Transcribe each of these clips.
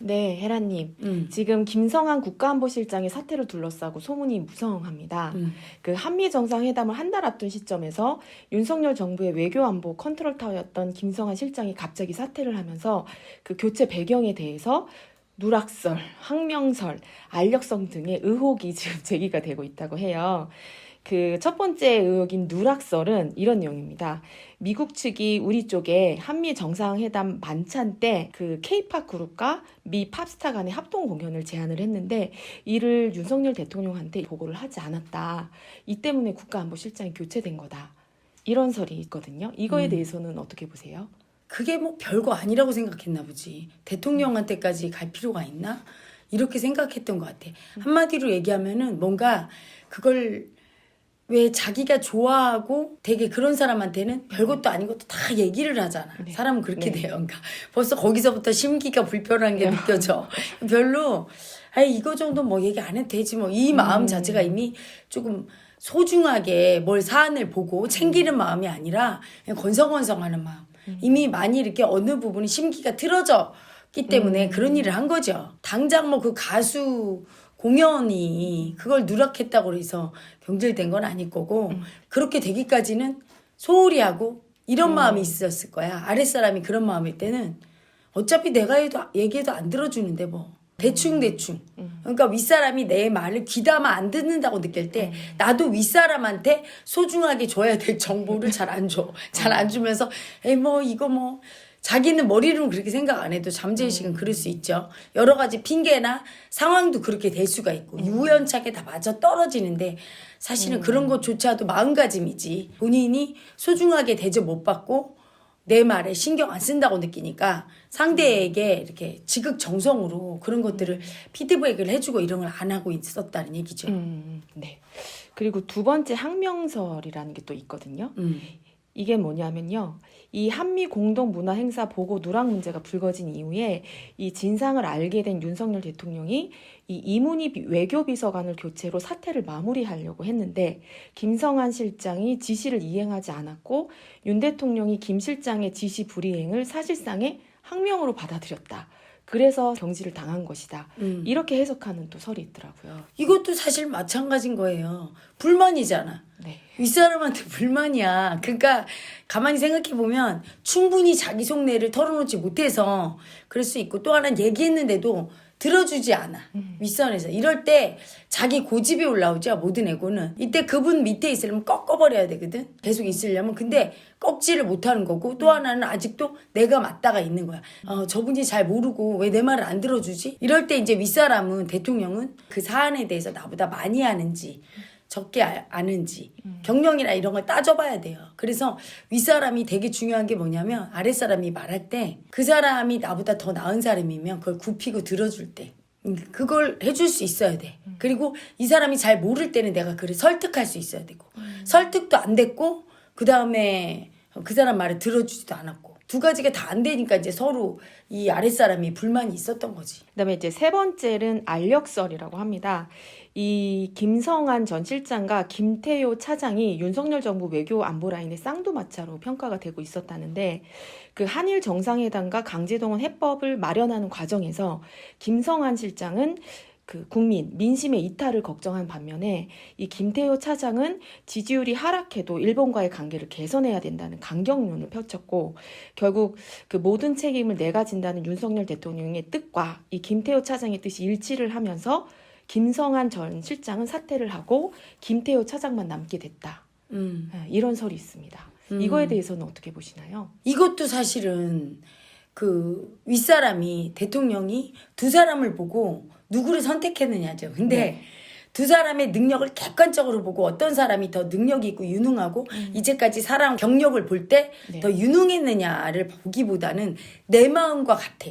네, 헤라님. 지금 김성한 국가안보실장의 사태를 둘러싸고 소문이 무성합니다. 그 한미 정상회담을 한 달 앞둔 시점에서 윤석열 정부의 외교안보 컨트롤타워였던 김성한 실장이 갑자기 사퇴를 하면서 그 교체 배경에 대해서 누락설, 항명설, 알력성 등의 의혹이 지금 제기가 되고 있다고 해요. 그 첫 번째 의혹인 누락설은 이런 내용입니다. 미국 측이 우리 쪽에 한미 정상회담 만찬 때 그 K-팝 그룹과 미 팝스타 간의 합동 공연을 제안을 했는데 이를 윤석열 대통령한테 보고를 하지 않았다. 이 때문에 국가안보실장이 교체된 거다. 이런 설이 있거든요. 이거에 대해서는 어떻게 보세요? 그게 뭐 별거 아니라고 생각했나 보지. 대통령한테까지 갈 필요가 있나? 이렇게 생각했던 것 같아. 한마디로 얘기하면은 뭔가 그걸 왜 자기가 좋아하고 되게 그런 사람한테는 별것도 아닌 것도 다 얘기를 하잖아. 네. 사람은 그렇게 네. 돼요. 그러니까 벌써 거기서부터 심기가 불편한 게 느껴져. 별로 아이 이거 정도 뭐 얘기 안 해도 되지 뭐 이 마음 자체가 이미 조금 소중하게 뭘 사안을 보고 챙기는 마음이 아니라 그냥 건성건성하는 마음. 이미 많이 이렇게 어느 부분이 심기가 틀어졌기 때문에 그런 일을 한 거죠. 당장 뭐 그 가수 공연이 그걸 누락했다고 해서 경질된 건 아닐 거고 그렇게 되기까지는 소홀히 하고 이런 마음이 있었을 거야. 아랫사람이 그런 마음일 때는 어차피 내가 얘기해도 안 들어주는데 뭐 대충 그러니까 윗사람이 내 말을 귀담아 안 듣는다고 느낄 때 나도 윗사람한테 소중하게 줘야 될 정보를 잘 안 줘. 잘 안 주면서 에이 뭐 이거 뭐 자기는 머리로는 그렇게 생각 안 해도 잠재의식은 그럴 수 있죠. 여러 가지 핑계나 상황도 그렇게 될 수가 있고 우연찮게 다 맞아 떨어지는데 사실은 그런 것조차도 마음가짐이지. 본인이 소중하게 대접 못 받고 내 말에 신경 안 쓴다고 느끼니까 상대에게 이렇게 지극정성으로 그런 것들을 피드백을 해주고 이런 걸 안 하고 있었다는 얘기죠. 네. 그리고 두 번째 항명설이라는 게 또 있거든요. 이게 뭐냐면요. 이 한미 공동 문화 행사 보고 누락 문제가 불거진 이후에 이 진상을 알게 된 윤석열 대통령이 이 이문희 외교비서관을 교체로 사태를 마무리하려고 했는데 김성한 실장이 지시를 이행하지 않았고 윤 대통령이 김 실장의 지시 불이행을 사실상의 항명으로 받아들였다. 그래서 경질을 당한 것이다. 이렇게 해석하는 또 설이 있더라고요. 이것도 사실 마찬가지인 거예요. 불만이잖아. 네. 윗사람한테 불만이야. 그러니까 가만히 생각해보면 충분히 자기 속내를 털어놓지 못해서 그럴 수 있고 또 하나는 얘기했는데도 들어주지 않아. 윗선에서. 이럴 때 자기 고집이 올라오죠. 모든 애고는. 이때 그분 밑에 있으려면 꺾어버려야 되거든. 계속 있으려면. 근데 꺾지를 못하는 거고 또 하나는 아직도 내가 맞다가 있는 거야. 저분이 잘 모르고 왜 내 말을 안 들어주지? 이럴 때 이제 윗사람은 대통령은 그 사안에 대해서 나보다 많이 아는지 적게 아는지 경력이나 이런 걸 따져봐야 돼요. 그래서 윗사람이 되게 중요한 게 뭐냐면 아랫사람이 말할 때 그 사람이 나보다 더 나은 사람이면 그걸 굽히고 들어줄 때 그걸 해줄 수 있어야 돼. 그리고 이 사람이 잘 모를 때는 내가 그를 설득할 수 있어야 되고 설득도 안 됐고 그 다음에 그 사람 말을 들어주지도 않았고 두 가지가 다 안 되니까 이제 서로 이 아랫사람이 불만이 있었던 거지. 그다음에 이제 세 번째는 알력설이라고 합니다. 이 김성한 전 실장과 김태효 차장이 윤석열 정부 외교 안보 라인의 쌍두마차로 평가가 되고 있었다는데 그 한일 정상회담과 강제동원 해법을 마련하는 과정에서 김성한 실장은 그 민심의 이탈을 걱정한 반면에 이 김태효 차장은 지지율이 하락해도 일본과의 관계를 개선해야 된다는 강경론을 펼쳤고 결국 그 모든 책임을 내가 진다는 윤석열 대통령의 뜻과 이 김태효 차장의 뜻이 일치를 하면서 김성한 전 실장은 사퇴를 하고 김태효 차장만 남게 됐다. 이런 설이 있습니다. 이거에 대해서는 어떻게 보시나요? 이것도 사실은 그 윗사람이 대통령이 두 사람을 보고 누구를 선택했느냐죠. 근데 두 사람의 능력을 객관적으로 보고 어떤 사람이 더 능력이 있고 유능하고 이제까지 사람 경력을 볼 때 더 유능했느냐를 보기보다는 내 마음과 같아.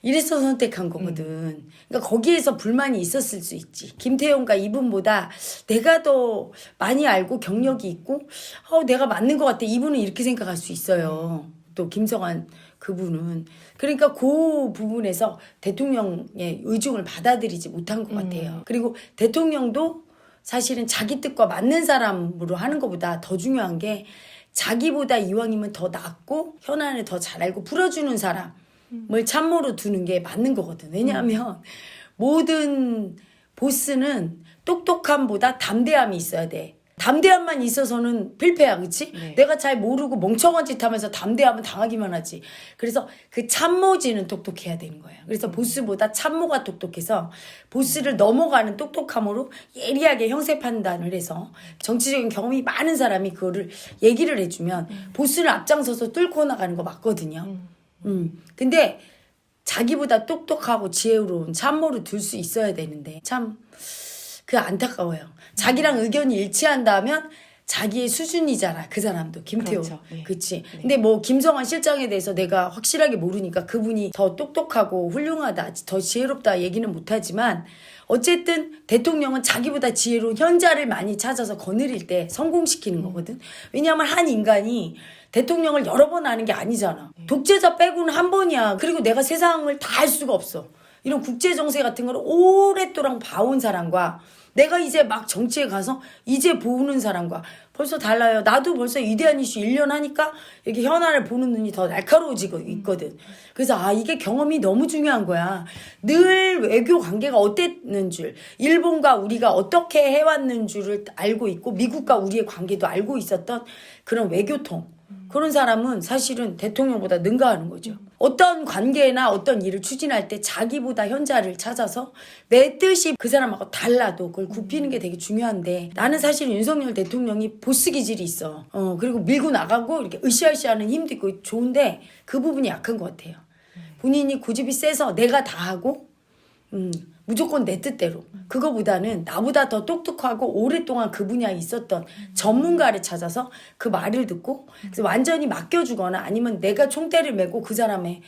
이래서 선택한 거거든. 그러니까 거기에서 불만이 있었을 수 있지. 김태용과 이분보다 내가 더 많이 알고 경력이 있고 내가 맞는 것 같아. 이분은 이렇게 생각할 수 있어요. 또 김성한 그분은. 그러니까 그 부분에서 대통령의 의중을 받아들이지 못한 것 같아요. 그리고 대통령도 사실은 자기 뜻과 맞는 사람으로 하는 것보다 더 중요한 게 자기보다 이왕이면 더 낫고 현안을 더 잘 알고 풀어주는 사람 참모로 두는 게 맞는 거거든. 왜냐하면 모든 보스는 똑똑함보다 담대함이 있어야 돼. 담대함만 있어서는 필패야, 그치? 네. 내가 잘 모르고 멍청한 짓 하면서 담대하면 당하기만 하지. 그래서 그 참모진은 똑똑해야 되는 거예요. 그래서 보스보다 참모가 똑똑해서 보스를 넘어가는 똑똑함으로 예리하게 형세 판단을 해서 정치적인 경험이 많은 사람이 그거를 얘기를 해주면 보스를 앞장서서 뚫고 나가는 거 맞거든요. 근데 자기보다 똑똑하고 지혜로운 참모를 둘 수 있어야 되는데 참 그 안타까워요. 자기랑 의견이 일치한다면 자기의 수준이잖아. 그 사람도 김태호. 그렇죠. 네. 그치. 네. 근데 뭐 김성환 실장에 대해서 내가 확실하게 모르니까 그분이 더 똑똑하고 훌륭하다, 더 지혜롭다 얘기는 못하지만 어쨌든 대통령은 자기보다 지혜로운 현자를 많이 찾아서 거느릴 때 성공시키는 거거든. 왜냐하면 한 인간이 대통령을 여러 번 하는 게 아니잖아. 독재자 빼고는 한 번이야. 그리고 내가 세상을 다 할 수가 없어. 이런 국제 정세 같은 거를 오랫동안 봐온 사람과 내가 이제 막 정치에 가서 이제 보는 사람과 벌써 달라요. 나도 벌써 위대한 이슈 1년 하니까 이렇게 현안을 보는 눈이 더 날카로워지고 있거든. 그래서 이게 경험이 너무 중요한 거야. 늘 외교 관계가 어땠는 줄, 일본과 우리가 어떻게 해왔는 줄을 알고 있고 미국과 우리의 관계도 알고 있었던 그런 외교통. 그런 사람은 사실은 대통령보다 능가하는 거죠. 어떤 관계나 어떤 일을 추진할 때 자기보다 현자를 찾아서 내 뜻이 그 사람하고 달라도 그걸 굽히는 게 되게 중요한데 나는 사실 윤석열 대통령이 보스 기질이 있어. 그리고 밀고 나가고 이렇게 으쌰으쌰하는 힘도 있고 좋은데 그 부분이 약한 것 같아요. 본인이 고집이 세서 내가 다 하고 무조건 내 뜻대로. 그거보다는 나보다 더 똑똑하고 오랫동안 그 분야에 있었던 전문가를 찾아서 그 말을 듣고 그래서 완전히 맡겨주거나 아니면 내가 총대를 메고 그 사람의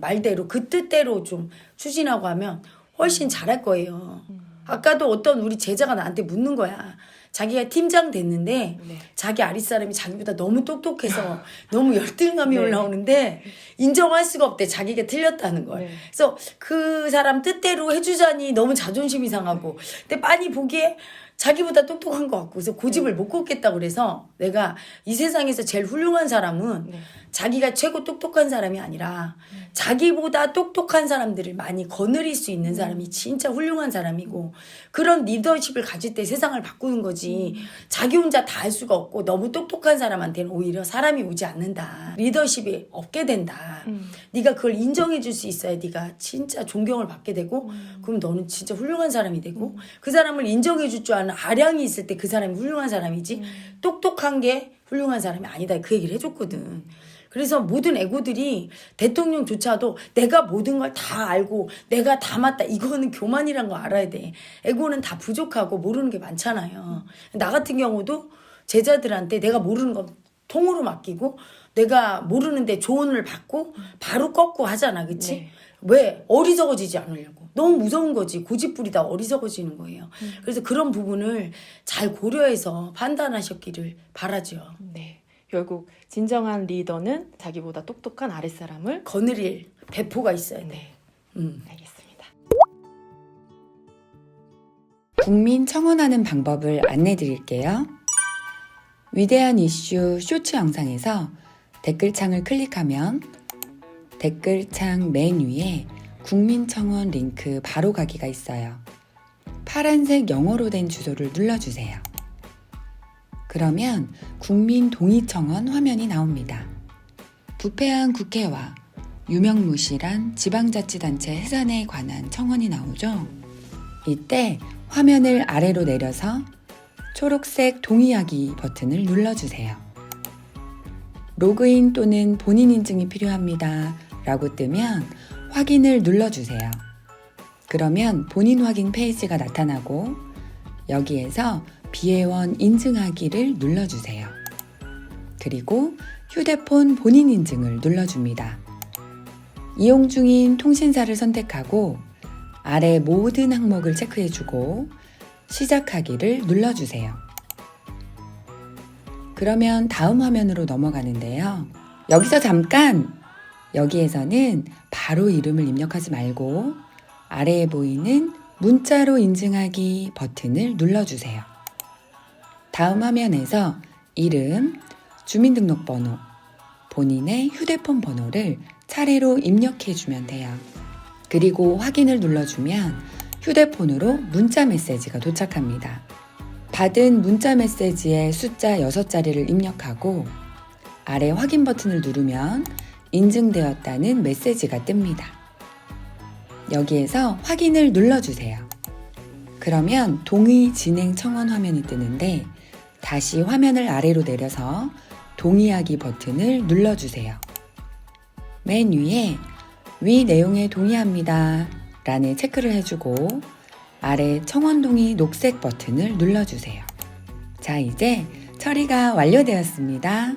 말대로 그 뜻대로 좀 추진하고 하면 훨씬 잘할 거예요. 아까도 어떤 우리 제자가 나한테 묻는 거야. 자기가 팀장 됐는데 네. 자기 아랫사람이 자기보다 너무 똑똑해서 너무 열등감이 네. 올라오는데 인정할 수가 없대. 자기가 틀렸다는 걸. 네. 그래서 그 사람 뜻대로 해주자니 너무 자존심이 상하고 근데 빤히 보기에 자기보다 똑똑한 것 같고 그래서 고집을 못 걷겠다고 그래서 내가 이 세상에서 제일 훌륭한 사람은 네. 자기가 최고 똑똑한 사람이 아니라 자기보다 똑똑한 사람들을 많이 거느릴 수 있는 사람이 진짜 훌륭한 사람이고 그런 리더십을 가질 때 세상을 바꾸는 거지 자기 혼자 다 할 수가 없고 너무 똑똑한 사람한테는 오히려 사람이 오지 않는다. 리더십이 없게 된다. 네가 그걸 인정해 줄 수 있어야 네가 진짜 존경을 받게 되고 그럼 너는 진짜 훌륭한 사람이 되고 그 사람을 인정해 줄 줄 아는 아량이 있을 때 그 사람이 훌륭한 사람이지 똑똑한 게 훌륭한 사람이 아니다. 그 얘기를 해줬거든. 그래서 모든 애고들이 대통령조차도 내가 모든 걸 다 알고 내가 다 맞다. 이거는 교만이란 거 알아야 돼. 애고는 다 부족하고 모르는 게 많잖아요. 나 같은 경우도 제자들한테 내가 모르는 거 통으로 맡기고 내가 모르는데 조언을 받고 바로 꺾고 하잖아. 그치? 네. 왜? 어리석어지지 않으려고. 너무 무서운 거지. 고집부리다 어리석어지는 거예요. 그래서 그런 부분을 잘 고려해서 판단하셨기를 바라죠. 네. 결국 진정한 리더는 자기보다 똑똑한 아랫사람을 거느릴 배포가 있어야 돼. 네. 알겠습니다. 국민 청원하는 방법을 안내 드릴게요. 위대한 이슈 쇼츠 영상에서 댓글창을 클릭하면 댓글창 맨 위에 국민 청원 링크 바로 가기가 있어요. 파란색 영어로 된 주소를 눌러주세요. 그러면 국민 동의 청원 화면이 나옵니다. 부패한 국회와 유명무실한 지방자치단체 해산에 관한 청원이 나오죠. 이때 화면을 아래로 내려서 초록색 동의하기 버튼을 눌러주세요. 로그인 또는 본인 인증이 필요합니다. 라고 뜨면 확인을 눌러주세요. 그러면 본인 확인 페이지가 나타나고 여기에서 비회원 인증하기를 눌러주세요. 그리고 휴대폰 본인 인증을 눌러줍니다. 이용 중인 통신사를 선택하고 아래 모든 항목을 체크해주고 시작하기를 눌러주세요. 그러면 다음 화면으로 넘어가는데요. 여기서 잠깐! 여기에서는 바로 이름을 입력하지 말고 아래에 보이는 문자로 인증하기 버튼을 눌러주세요. 다음 화면에서 이름, 주민등록번호, 본인의 휴대폰 번호를 차례로 입력해주면 돼요. 그리고 확인을 눌러주면 휴대폰으로 문자 메시지가 도착합니다. 받은 문자 메시지에 숫자 6자리를 입력하고 아래 확인 버튼을 누르면 인증되었다는 메시지가 뜹니다. 여기에서 확인을 눌러주세요. 그러면 동의 진행 청원 화면이 뜨는데 다시 화면을 아래로 내려서 동의하기 버튼을 눌러주세요. 맨 위에 위 내용에 동의합니다 라는 체크를 해주고 아래 청원 동의 녹색 버튼을 눌러주세요. 자, 이제 처리가 완료되었습니다.